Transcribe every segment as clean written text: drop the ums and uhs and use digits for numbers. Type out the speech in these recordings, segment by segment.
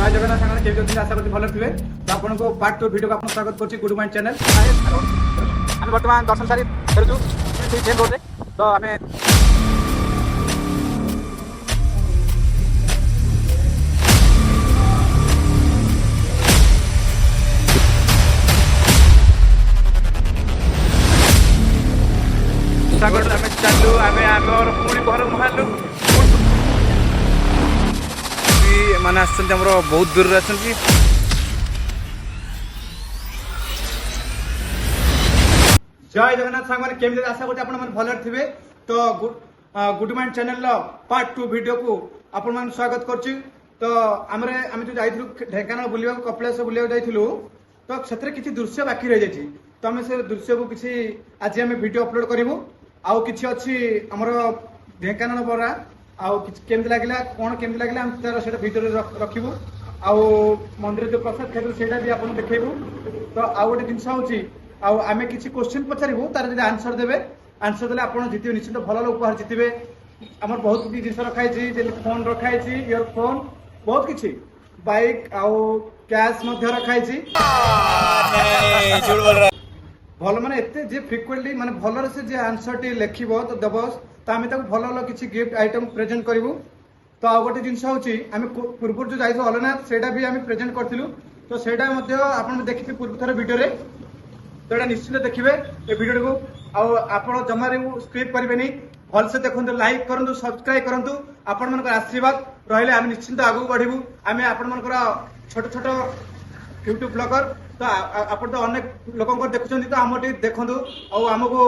जय जगन्नाथ सागर केवि आशा करती भल थे तो आपको पार्ट 2 वीडियो को आपको स्वागत करुच्ची गुड माइंड चैनल। आम बर्तमान दर्शन सारी फेरुचु जेल रोड तो आम सागर आम चलू आम पुणी घर बाहर मैंने आमर बहुत दूर आ जय जगन्नाथ सांग मैंने केमी आशा करते भल थे तो good mind channel part 2 video को आपण स्वागत करुच्ची। तो आम जो जाइलु ढेंकानाल बुलिया कपिलास बुलिया जाइलु तो से किसी दृश्य बाकी रही जाइए तो आम से दृश्य को किसी आज आम वीडियो अपलोड करूँ आउ कि अच्छी आमर ढेंकानाल बरा आउ केमती लगे कौन केमती लगे आम तार से भिडियो रखू आउ मंदिर जो प्रसाद खाइलु से भी आपको देखू। तो आउ गोटे जिनस हूँ आम किसी क्वेश्चन पचारू तार जो आंसर देवे आंसर देले आप जितने निश्चित भल उपहार जितने आम बहुत किसी जिन रखाई फोन रखाई इयरफोन बहुत किसी बाइक आउ कैश रखाई भल माने एते जे फ्रिक्वेंटली माने भल से जे आंसर टी लिखिबो तो देबो तो आम भल भल किसी गिफ्ट आइटम प्रेजेंट करूँ। तो आ गोटे जिनस आम पूर्व जो जाइए अलनाथ से प्रेजेंट करूँ तो सेटा आप देखिए पूर्व थर वीडियो तो ये निश्चित देखिए ये वीडियो को आप जमारे स्क्रिप्ट करेंगे भल से देखो लाइक करूँ सब्सक्राइब करूँ आपण मन आशीर्वाद रही आम निश्चित आगू बढ़ू आम आपण मन छोट छोट यूट्यूब ब्लॉगर तो आप तो अनेक लोक देखुं तो आम देखु आमको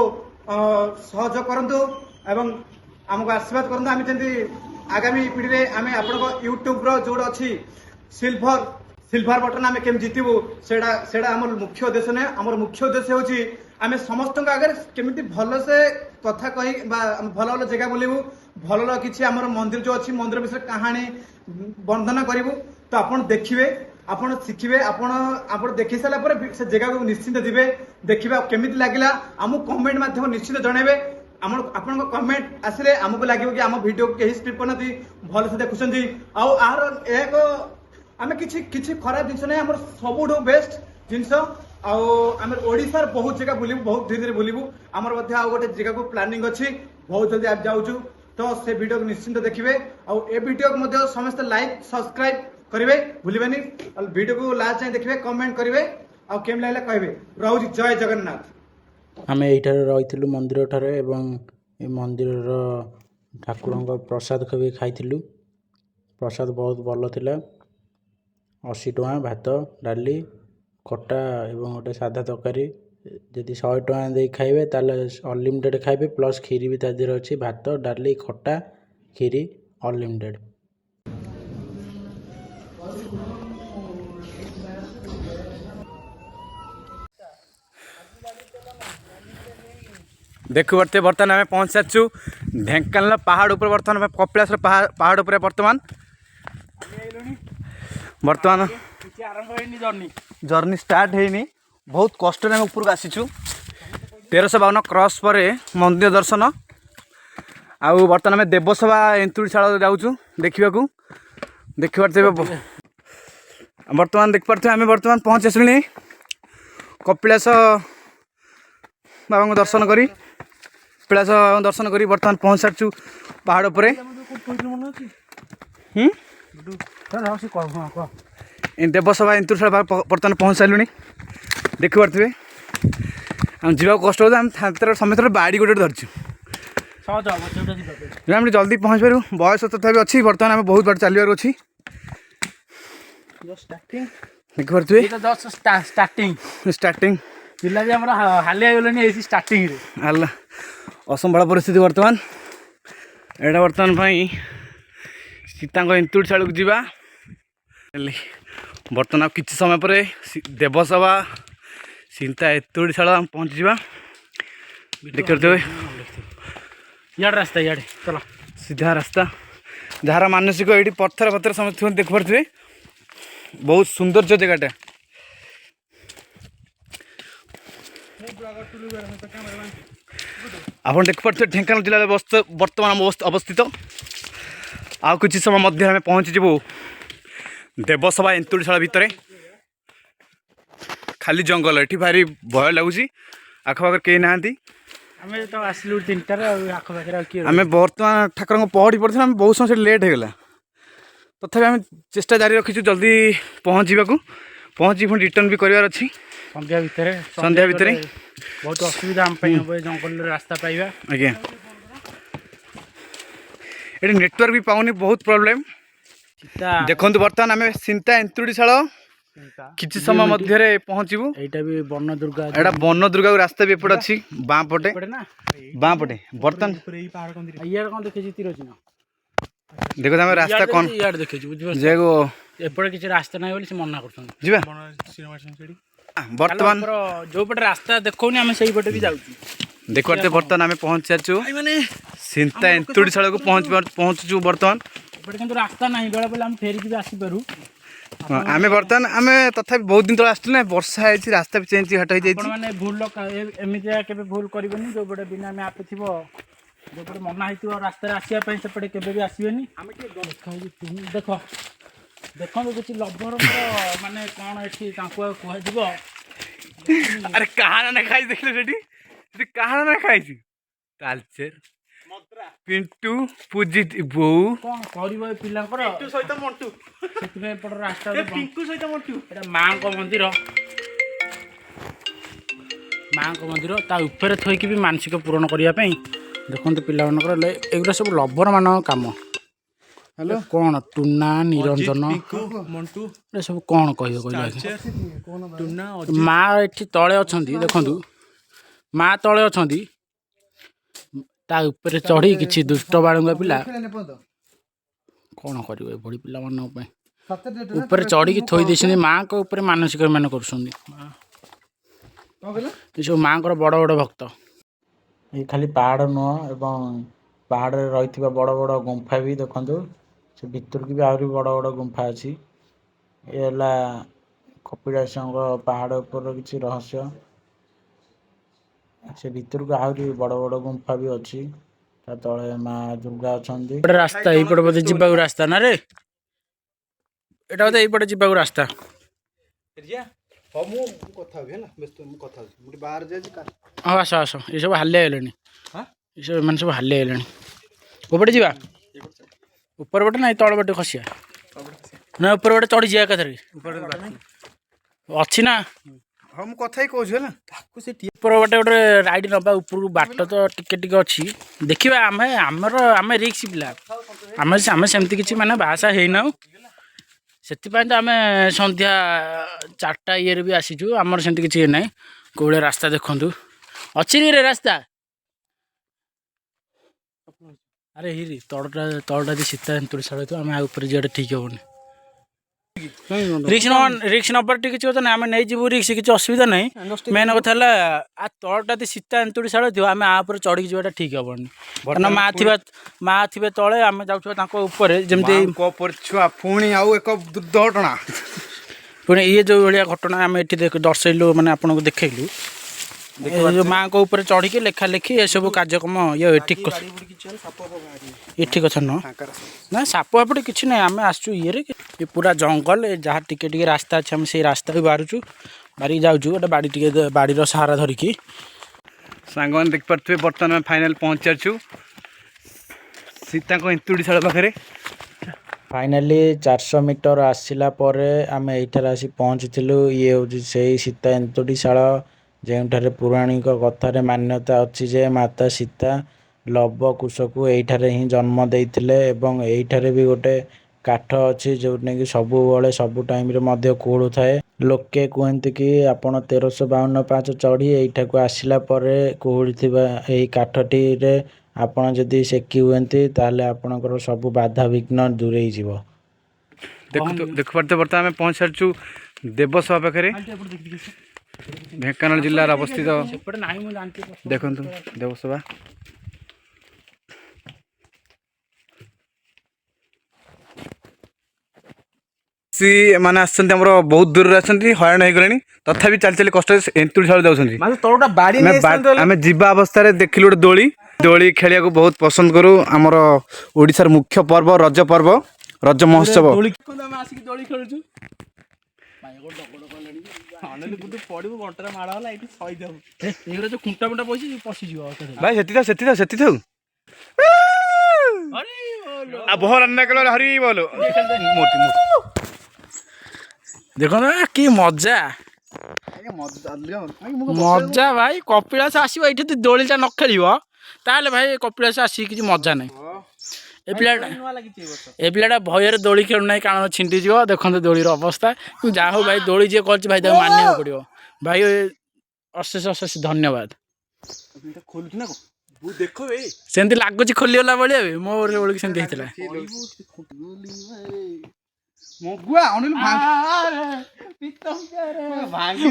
सहयोग करूँ एवं आमको आशीर्वाद करूँ आम जमी आगामी पीढ़ी में आम आप यूट्यूब जो अच्छी सिल्वर बटन आम केम जितबू से आम मुख्य उद्देश्य नुहे आम मुख्य उद्देश्य हूँ आम समस्त आगे केमी भल से कथा कही भल भल जगह बुलू भल किसी आम मंदिर जो अच्छी मंदिर विषय कहानी वर्णना करूँ तो आप देखिए आप शिखे आप देखी सारापर से जगह को निश्चित जीवे देखिए केमी लगे आम कमेंट मध्यम निश्चित जनइबे आपण कमेंट आसिले आमको लगे कि आम वीडियो कहीं स्क्रिप्ट करना भल से देखुं आर एक आम कि खराब जिन ना आम सब बेस्ट जिनस आम ओडार बहुत जगह बुलू बहुत धीरे धीरे बुलू आमर गोटे जगह को प्लानिंग अच्छी बहुत जल्दी आप जाऊँ तो से वीडियो को निश्चिंत देखिए ए वीडियो को समस्त लाइक सब्सक्राइब करेंगे भूलें वीडियो को लास्ट जाए देखिए कमेंट करेंगे आम लगे कहे रोज जय जगन्नाथ। आम यहीठार रही मंदिर ठार एवं मंदिर ठाकुर प्रसाद भी खाई प्रसाद बहुत भल था 80 टଙ୍କା भात डाली खटा एवं गोटे साधा तरकारी जदि 100 टଙ୍କା दे खाइबे ताले अनलिमिटेड खाइबे प्लस खीरी भी तादेर अच्छी भात डाली खटा खीरी अनलिमिटेड। देखु बर्तमान आम पहुँच सारू ढेंकानाल पहाड़ ऊपर बर्तमान कपिलास पहाड़ ऊपर बर्तमान जर्नी स्टार्ट है बहुत कष्ट ऊपर को आसीचु 1352 क्रॉस पर मंदिर दर्शन आउ बर्तमान आम देवसभा एंतुड़ीशाला जाऊँ देखा देखिए बर्तमान देखिए आम बर्तमान पहुँच आसली कपिलास बाबा को दर्शन करी कपिलास दर्शन करी बर्तमान पहुँच सारू पहाड़ पर देवसभा एंतुड़ीशाला बर्तमान पहुँच सारूँ देखिपे आम जा कष्ट हो समेत बाड़ी गोटे धरचु आम जल्दी पहुँच पारू बयस तथा अच्छी बर्तमान आम बहुत बार चलवर अच्छी देखिपे स्टार्टिंग पिला भी हालिया गले स्टार्टिंग रे असंभाल परिस्थिति बर्तमान एटा बर्तमान सीता एंतुड़ीशाला को जीवा बर्तमान किसी समय पर देवसभा सीता एंतुड़ीशाला पहुँच जा देखते यार रास्ता यार चलो सीधा रास्ता जार मानसिक ये पत्थर पत्थर समस्त देखिपे बहुत सौंदर्य जगहटा आप देखिपे ढेंकानाल जिले बर्तमान अवस्थित आउ किसी समय मध्य आम पहुँचीबू देवसभा एंतुड़ीशाला भितर खाली जंगल एठी भारी भय लगुच आखपाख कहीं ना आमे तो आसलु 3टार आख पाखे किए आम बर्तमान ठाकुर पहड़ी पड़ा आम बहुत समय लेट होगला तथापि आम चेष्टा जारी रखीचु जल्दी पहुँची पुणी रिटर्न भी करार अच्छी संध्या भितर भितर बहुत असुविधा आम हम जंगल रास्ता पाइबा आज्ञा ये नेटवर्क भी पाऊनी बहुत प्रॉब्लम देखो बर्तमान आम सीता एंतुड़ीशाल किसी समय मध्य पहुँचू एटा भी वन दुर्गा एटा वन दुर्गा रास्ता भी एपटे अच्छी बाँ पटे ना बर्तमान इयार कौन देखे तीर चिन्ह देखो आम रास्ता कौन इयार देखे बुझे जेगो एपटे किसी रास्ता नहीं बोली से मना कर जीवा बर्तमान जो पटे रास्ता देखौनी आम से पटे भी जाऊँ देखते बर्तमान आम पहुँच सारी सीता एंतुड़ीशाला को पहुँचु बर्तमान एपटे किंतु रास्ता नहीं बेला बेला हम फेरिकी भी आसी पारू आम बर्तमान आम तथापि बहुत दिन तक आसलु ना वर्षा है रास्ता भी चेंज हट हो मैंने भूल एमती के भूल करनी जो पटे बिना मैप थी जो पटे मना हो रास्ता आसवाई से केवे भी आसबेनि देख देखो किसी लभर माने कौन ये कह अरे कहाँ ना खाई देखले कहाँ ना खाई तालचेर पिंटू पूजी बो कौन कर पिलांकर सहित मंटू से रास्ता पिंटू सहित मंटू माँ को मंदिर ता ऊपर थोक भी मानसिक पूरण करने देखो पिलाकर एगुरा सब लभर मान कम हेलो कौन टुना निरंजन मंटू ये सब कौन कह माँ ये तले अच्छा देखु माँ तले अच्छा ता ऊपर चढ़ी किसी दुष्ट बालुआ पिला कौन कर पिला ऊपर चढ़ी थोई दे माँ को ऊपर मानसिक मान कर सब माँ को बड़ बड़ भक्त ये खाली पहाड़ नुह एवं पहाड़ रही बड़ बड़ गुंफा भी देखु से भितर की भी आहरी बड़ बड़ गुंफा अच्छी ये कपिलास पहाड़ ऊपर किसी रहस्य से भितर को आहरी बड़ बड़ गुंफा भी अच्छी तले माँ दुर्गा अच्छा रास्ता यहीपटे बोधे जावाक रास्ता ना रे एटा बोधे यहीपटे जावाक रास्ता हाँ आस आस ये सब हालिया गले ये सब मैंने सब हालिया गले उपटे जा ऊपर बटे ना तल बटे खसिया ना ऊपर बटे चढ़ी जा कथरे अच्छी ना हाँ मुझे कथा ही कहूँ ऊपर बटे गोटे राइड नवा ऊपर बाट तो टिके अच्छी देखा आम आमर आम रिक्स पिला आम सेमती किसी माने बासा है ना से तो आम संध्या 4टा ये भी आसीचु आमर सेमती किसी ना कौड़े रास्ता देखु अच्छी रे रास्ता अरे हिरी तलटा सीता एंतुड़ीशाला तो आम ऊपर जाए ठीक हेनी रिक्स नबर किसी कथा ना आम नहीं जीव रिक्स किसी असुविधा नहीं मेन कथा है तलटा सीता एंतुड़ीशाला थी आम आपर चढ़ी जावाटा ठीक हेनी कारण माँ थे तले आम जाऊपर जमी छुआ पुणी आउ एक दुर्घटना पुणी ये जो भाया घटना आम ये दर्शेलु मैंने आपको देखेलु जो माँ को ऊपर चढ़ी के लेखा लेखी ये सब कार्यक्रम ये ठीक ये ठीक अच्छा नुह ना साप फापटे किसी ना आम आसचु ये पूरा जंगल जहाँ टिके रास्ता अच्छे आम से रास्ता भी बाहर बाहर जाऊँ गोटे बाड़ी टे बाड़ी सहारा धरिकी सांग मैंने देखिपे बर्तमान फाइनाल पहुँच सारू सीता एंतुड़ीशाला पाखे फाइनाली 400 मीटर आसला आम यठार आसी पहुँचीलु ये हूँ से सीता एंतुड़ीशाला जो पौराणिक कथार मान्यता अच्छी जे माता सीता लव कुश को यही ही जन्म देते एवं यही भी गोटे काठ अच्छी जोटा कि सबुबले सबु टाइम कुहू थाए लोके कहते कि आपण 1352 पाच चढ़ी यहीटा को आसला कुहुड़ी यही काठटी आपण जदि सेकी हुए ताले आपणकर सब बाधा विघ्न दूरे जीव देख पारे बर्तमान आम पहुँच सारू देवसभा पाखे ढेंकानाल जिलार अवस्थित देखु देवसभा सी मैंने आसछन्ति हमर बहुत दूर आसछन्ति हरान हो गले तथापि चली चली कष्ट एंतुड़ीशाला जाउछन्ति आम जीवा अवस्था देखिलु गोटे दोली दोली खेलिया को बहुत पसंद करूँ आमर ओडिशार मुख्य पर्व रज पर्व ରଜ ମହୋତ୍ସବ। ଦୋଳି ଆମେ ଆସିକି ଦୋଳି ଖେଳୁଛୁ। ପଡିବୁ ଘଣ୍ଟାରେ ମାଡ଼ ହେଲା ଏଇଠି ସହିଯାଉ ଏଇଗୁଡ଼ା ଯୋଉ ଖୁଣ୍ଟା ମୁଣ୍ଟା ପଶିଯିବ। ଭାଇ ସେଠି ଥାଉ ବହର ହରି ବୋଲ। ଦେଖନ୍ତୁ କି ମଜା ମଜା ଭାଇ। କପିଳାସ ଆସିବ ଏଇଠି ଯଦି ଦୋଳିଟା ନ ଖେଳିବ ତାହେଲେ ଭାଇ କପିଳାସ ଆସିକି କିଛି ମଜା ନାହିଁ। ଏ ପିଲାଟା ଭୟରେ ଦୋଳି ଖେଳୁନାହିଁ କାରଣ ଛିଣ୍ଡିଯିବ। ଦେଖନ୍ତୁ ଦୋଳିର ଅବସ୍ଥା। ଯାହା ହଉ ଭାଇ ଦୋଳି ଯିଏ କରିଛି ଭାଇ ତାକୁ ମାନିବାକୁ ପଡ଼ିବ ଭାଇ। ଅଶେଷ ଅଶେଷ ଧନ୍ୟବାଦ। ସେମିତି ଲାଗୁଛି ଖୋଲିଗଲା ଭଳିଆ ମୋ ବେଳକୁ ସେମିତି ହେଇଥିଲା।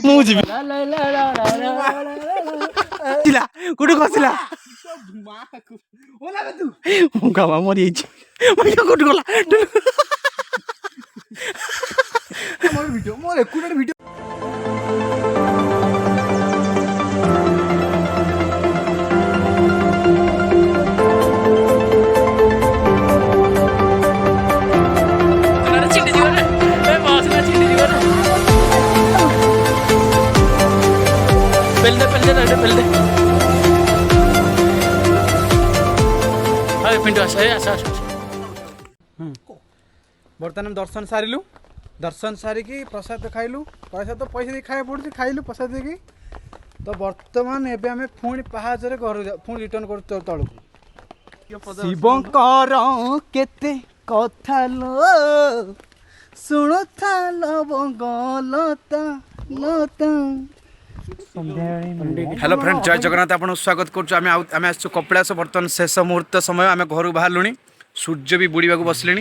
ମୁଁ ଯିବି କୋଉଠି ଖସିଲା ମରିଯାଇଛି କୋଉଠି ଗଲା। ବର୍ତ୍ତମାନ ଦର୍ଶନ ସାରିଲୁ। ଦର୍ଶନ ସାରିକି ପ୍ରସାଦ ଖାଇଲୁ। ପଇସା ଦେଇ ଖାଇବାକୁ ପଡ଼ୁଛି। ଖାଇଲୁ ପ୍ରସାଦ ଦେଇକି। ତ ବର୍ତ୍ତମାନ ଏବେ ଆମେ ପୁଣି ପାହାଚରେ ଘରକୁ ପୁଣି ରିଟର୍ନ କରୁଛୁ ତଳକୁ। ଶିବଙ୍କର କେତେ କଥା ଲୋ ଶୁଣୁଥାଲ ବଙ୍ଗଲତା ଲତା। हेलो फ्रेंड जय जगन्नाथ आपन स्वागत करूँ। आम आसु कपिलास बर्तमान शेष मुहूर्त समय आम घर बाहर सूर्य भी बुड़ा बसले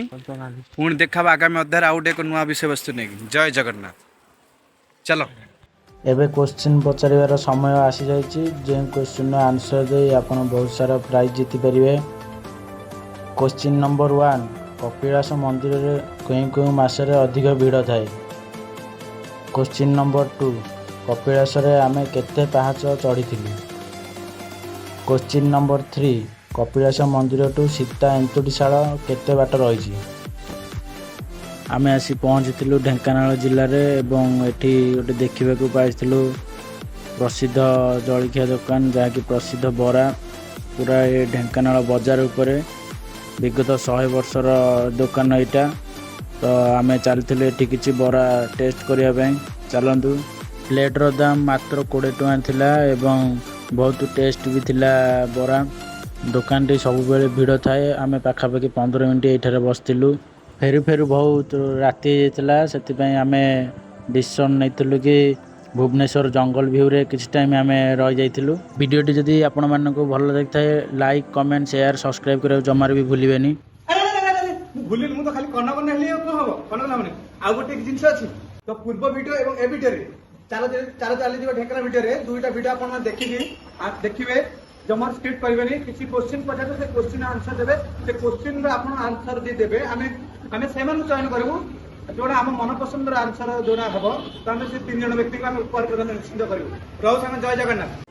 पुणी देखा आगामी अध्याय आउ एक नुआ विषय वस्तु नहीं। जय जगन्नाथ चलो। ଏବେ क्वेश्चन पचारिबार समय आसी जाइए। जो क्वेश्चन आंसर दे आप बहुत सारा प्राइज जीतिपारे। क्वेश्चन नंबर 1 कपिलास मंदिर में क्यों मासरे अधिक भीड़ थाए। क्वेश्चन नंबर 2 कपिलास आम केते पहाच चढ़ी। क्वेश्चन नंबर 3 कपिलास मंदिर टू सीता एंतुड़ीशाल केते बाट रही। आम आसी पहुँची ढेंकानाल जिले में एवं एटी गोटे देखा पाई प्रसिद्ध जलखिया दुकान जहाँकि प्रसिद्ध बरा पूरा ये ढेंकानाल बजार उपर विगत 100 वर्षर दुकान यहाँ। तो आम चलते ये किसी बरा टेस्ट करने चलतु। प्लेटर दाम मात्र 20 टଙ୍କା थिला एवं बहुत टेस्ट भी थिला बरा। दुकान टी सब बेले भीड़ थाए। आम पाखापाखि 15 मिनट ये बसलु। फेरू फेरू बहुत राति होता से आम डिसीजन नहीं कि भुवनेश्वर जंगल व्यू रे किसी टाइम आम रही जाइलु। वीडियोटी जदि आपण मानक भल लगी था लाइक कमेंट शेयर सब्सक्राइब करने जमार भी भूलिबेनी। भूलिल मु तो खाली कनक नेली को हबो कनक नामने आ गोटे जिंस अछि। तो पूर्व वीडियो एवं ए वीडियो रे चली जीव ढेंकाना वीडियो रे दुईटा वीडियो आप देखिए जमार स्किप करेंगे। किसी क्वेश्चन पचारे से क्वेश्चन आंसर देवे से क्वेश्चन आप आंसर दी देवे। आम चयन करूँ जोड़ा आम मन पसंद आंसर जोड़ा हम तो आम से 3 जन व्यक्ति को प्रदान निश्चित करूँ। रहू जय जगन्नाथ।